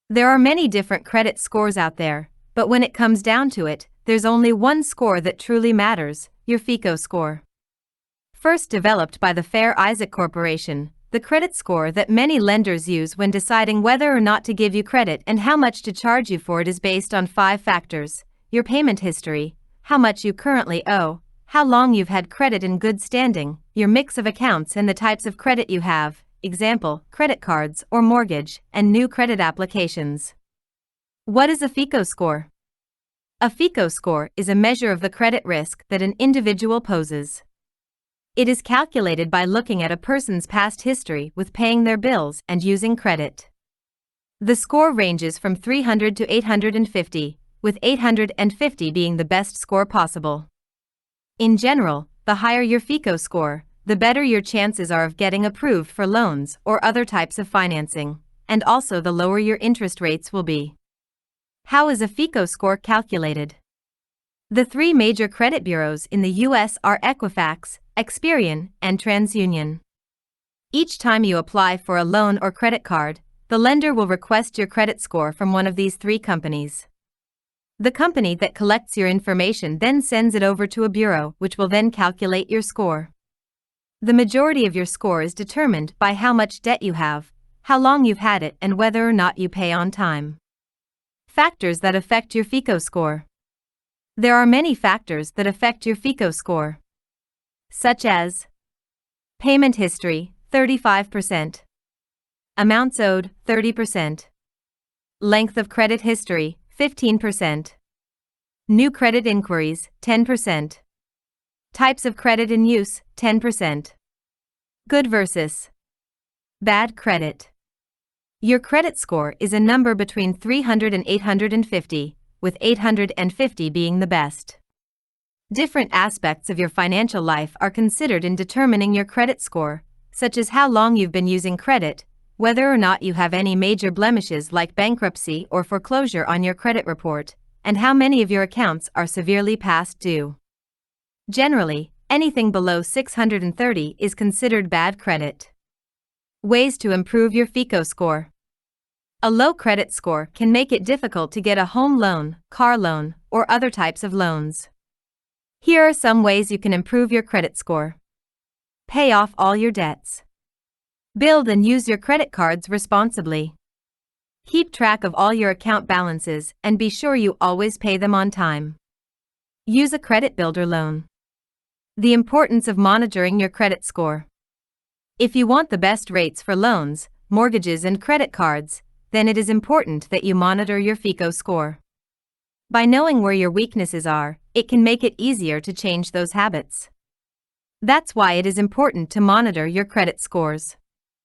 There are many different credit scores out there, but when it comes down to it, there's only one score that truly matters: your FICO score. First developed by the Fair Isaac Corporation, the credit score that many lenders use when deciding whether or not to give you credit and how much to charge you for it is based on 5 factors: your payment history, how much you currently owe, how long you've had credit in good standing, your mix of accounts and the types of credit you have, example, credit cards or mortgage, and new credit applications. What is a FICO score? A FICO score is a measure of the credit risk that an individual poses. It is calculated by looking at a person's past history with paying their bills and using credit. The score ranges from 300 to 850, with 850 being the best score possible. In general, the higher your FICO score, the better your chances are of getting approved for loans or other types of financing, and also the lower your interest rates will be. How is a FICO score calculated? The 3 major credit bureaus in the U.S. are Equifax, Experian, and TransUnion. Each time you apply for a loan or credit card, the lender will request your credit score from one of these 3 companies. The company that collects your information then sends it over to a bureau, which will then calculate your score. The majority of your score is determined by how much debt you have, how long you've had it, and whether or not you pay on time. Factors that affect your FICO score. There are many factors that affect your FICO score, such as payment history, 35%, amounts owed, 30%, length of credit history, 15%, new credit inquiries, 10%, types of credit in use, 10%. Good versus bad credit. Your credit score is a number between 300 and 850, with 850 being the best. Different aspects of your financial life are considered in determining your credit score, such as how long you've been using credit, whether or not you have any major blemishes like bankruptcy or foreclosure on your credit report, and how many of your accounts are severely past due. Generally, anything below 630 is considered bad credit. Ways to improve your FICO score. A low credit score can make it difficult to get a home loan, car loan, or other types of loans. Here are some ways you can improve your credit score. Pay off all your debts. Build and use your credit cards responsibly. Keep track of all your account balances and be sure you always pay them on time. Use a credit builder loan. The importance of monitoring your credit score. If you want the best rates for loans, mortgages, and credit cards, then it is important that you monitor your FICO score. By knowing where your weaknesses are, it can make it easier to change those habits. That's why it is important to monitor your credit scores.